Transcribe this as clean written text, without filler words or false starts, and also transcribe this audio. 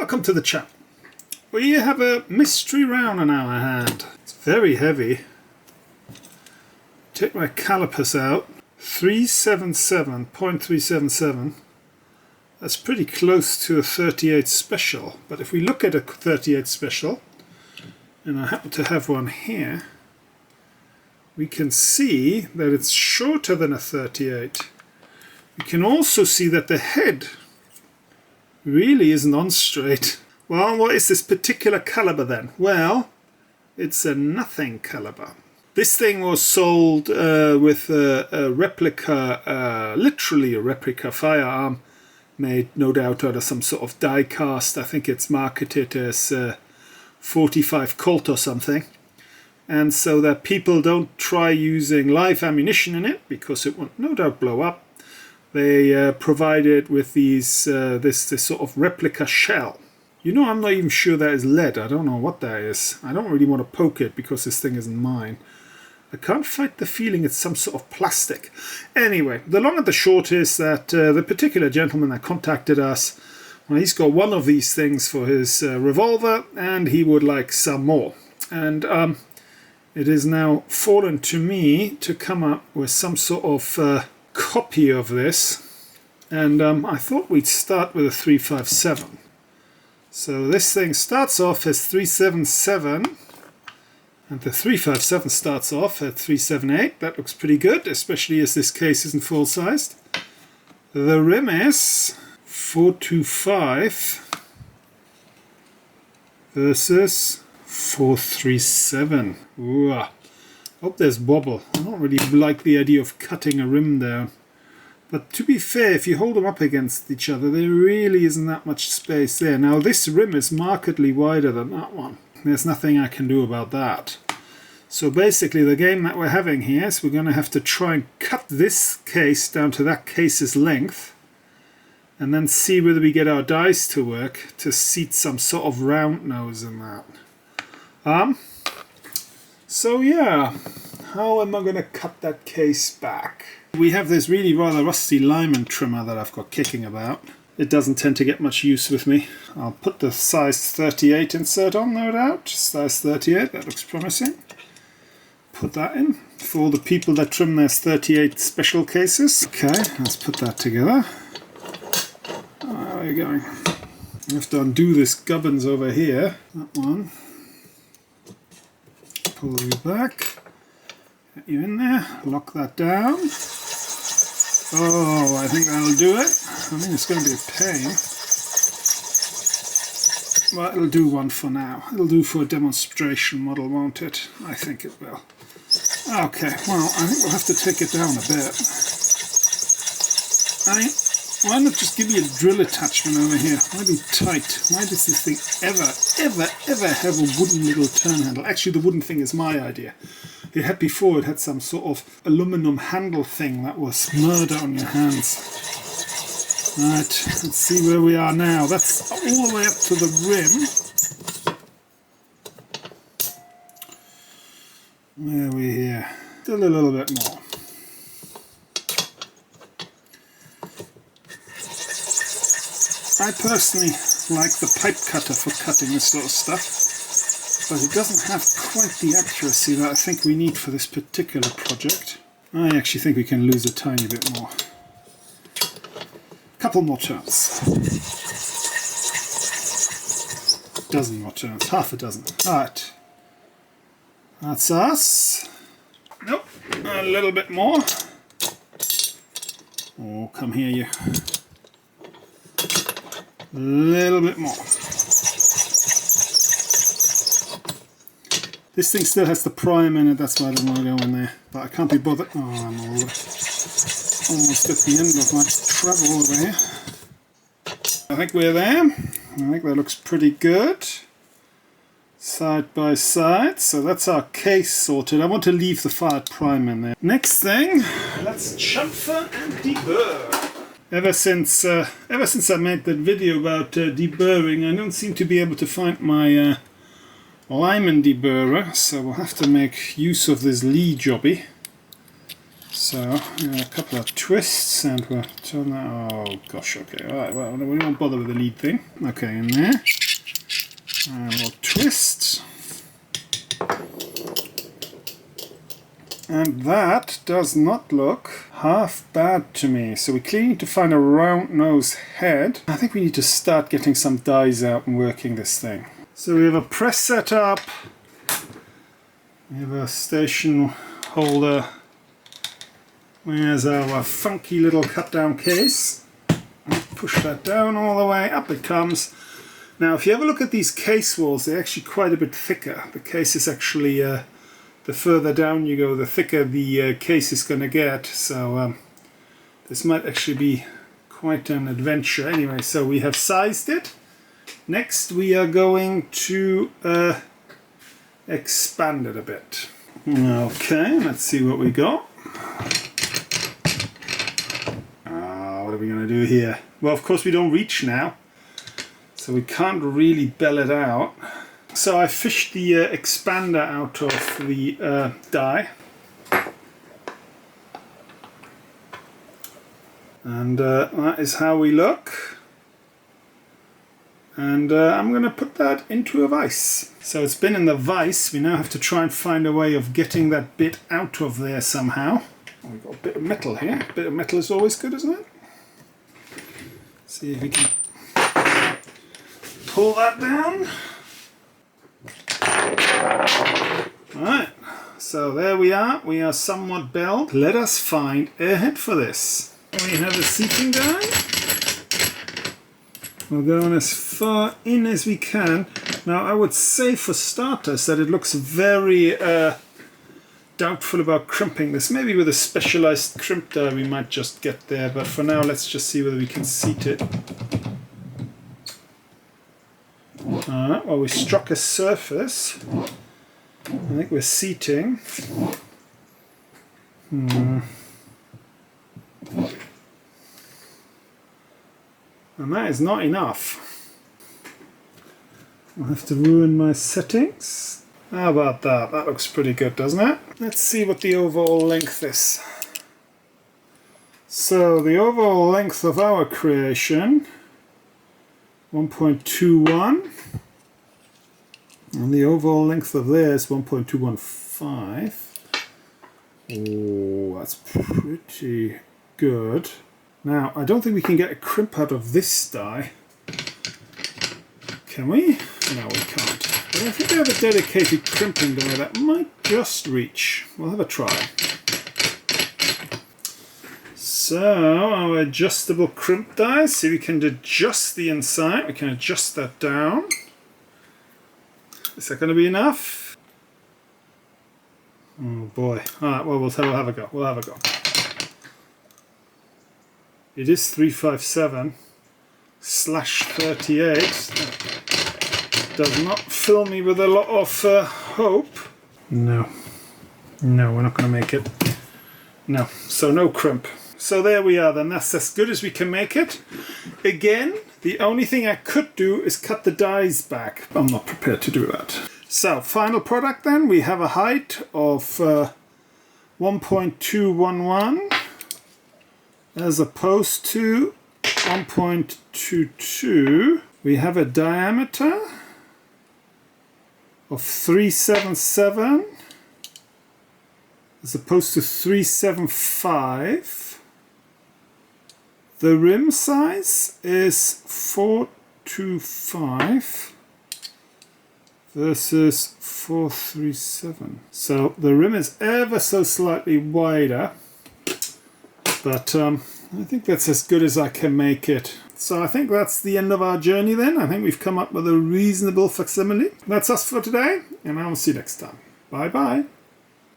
welcome to the channel. We have a mystery round on our hand. It's very heavy. Take my calipers out. 377.377. That's pretty close to a 38 special. But if we look at a 38 special, and I happen to have one here, we can see that it's shorter than a 38. We can also see that the head really isn't on straight. Well, what is this particular caliber then? Well, it's a nothing caliber. This thing was sold with a replica, literally a replica firearm, made no doubt out of some sort of die cast. I think it's marketed as 45 Colt or something. And so that people don't try using live ammunition in it, because it will no doubt blow up. They provide it with these this sort of replica shell. You know, I'm not even sure that is lead. I don't know what that is. I don't really want to poke it because this thing isn't mine. I can't fight the feeling it's some sort of plastic. Anyway, the long and the short is that the particular gentleman that contacted us, well, he's got one of these things for his revolver, and he would like some more. And it is now fallen to me to come up with some sort of copy of this, and I thought we'd start with a 357. So this thing starts off as 377, and the 357 starts off at 378. That looks pretty good, especially as this case isn't full-sized. The rim is 425 versus 437. Ooh. Hope there's wobble. I don't really like the idea of cutting a rim down. But to be fair, if you hold them up against each other, there really isn't that much space there. Now this rim is markedly wider than that one. There's nothing I can do about that. So basically the game that we're having here is we're going to have to try and cut this case down to that case's length, and then see whether we get our dice to work to seat some sort of round nose in that. So yeah, how am I going to cut that case back? We have this really rather rusty Lyman trimmer that I've got kicking about. It doesn't tend to get much use with me. I'll put the size 38 insert on, no doubt. Size 38, that looks promising. Put that in for all the people that trim their 38 special cases. Okay, let's put that together. Where are you going? I have to undo this gubbins over here. That one. Pull you back, get you in there, lock that down. Oh, I think that'll do it. I think it's going to be a pain. Well, it'll do one for now. It'll do for a demonstration model, won't it? I think it will. Okay, well, I think we'll have to take it down a bit. Why not just give me a drill attachment over here? Why be tight? Why does this thing ever have a wooden little turn handle? Actually, the wooden thing is my idea. It had before, it had some sort of aluminum handle thing that was murder on your hands. Right, let's see where we are now. That's all the way up to the rim. Where are we here? Still a little bit more. I personally like the pipe cutter for cutting this sort of stuff, but it doesn't have quite the accuracy that I think we need for this particular project. I actually think we can lose a tiny bit more. Couple more turns. Dozen more turns, half a dozen. Alright. That's us. Nope, a little bit more. Oh, come here you. A little bit more. This thing still has the prime in it, that's why I don't want to go in there. But I can't be bothered. Oh, I'm almost at the end of my travel over here. I think we're there. I think that looks pretty good. Side by side. So that's our case sorted. I want to leave the fired prime in there. Next thing, let's chamfer and deburr. Ever since I made that video about deburring, I don't seem to be able to find my Lyman deburrer, so we'll have to make use of this Lee jobby. So a couple of twists, and we'll turn that. Oh gosh, okay, all right. Well, we won't bother with the lead thing. Okay, in there, and we'll twist, and that does not look half bad to me. So we clearly need to find a round nose head. I think we need to start getting some dies out and working this thing. So we have a press set up. We have a station holder. There's our funky little cut down case. Push that down all the way, up it comes. Now if you have a look at these case walls, they're actually quite a bit thicker. The case is actually, the further down you go, the thicker the case is going to get. So this might actually be quite an adventure. Anyway, so we have sized it. Next we are going to expand it a bit. Okay, let's see what we got. What are we going to do here? Well, of course we don't reach now, so we can't really bell it out. So I fished the expander out of the die, and that is how we look. And I'm going to put that into a vise. So it's been in the vise. We now have to try and find a way of getting that bit out of there somehow. We've got a bit of metal here. A bit of metal is always good, isn't it? See if we can pull that down. Alright, so there we are. We are somewhat belled. Let us find a head for this. We have a seating die. We'll go on as far in as we can. Now I would say for starters that it looks very doubtful about crimping this. Maybe with a specialized crimp die we might just get there, but for now let's just see whether we can seat it. Alright, well we struck a surface. I think we're seating. And that is not enough. I'll have to ruin my settings. How about that? That looks pretty good, doesn't it? Let's see what the overall length is. So the overall length of our creation, 1.21. And the overall length of theirs, 1.215. Oh, that's pretty good. Now, I don't think we can get a crimp out of this die. Can we? No, we can't. But I think I have a dedicated crimping die that might just reach. We'll have a try. So, our adjustable crimp die. See, we can adjust the inside. We can adjust that down. Is that going to be enough? Oh boy. Alright, well, we'll have a go. We'll have a go. It is 357/38. Does not fill me with a lot of hope. No. No, we're not going to make it. No. So no crimp. So there we are then. That's as good as we can make it. Again, the only thing I could do is cut the dies back. I'm not prepared to do that. So, final product then. We have a height of 1.211 as opposed to 1.22. We have a diameter of 377 as opposed to 375. The rim size is 425 versus 437. So the rim is ever so slightly wider, but I think that's as good as I can make it. So I think that's the end of our journey then. I think we've come up with a reasonable facsimile. That's us for today, and I will see you next time. Bye bye.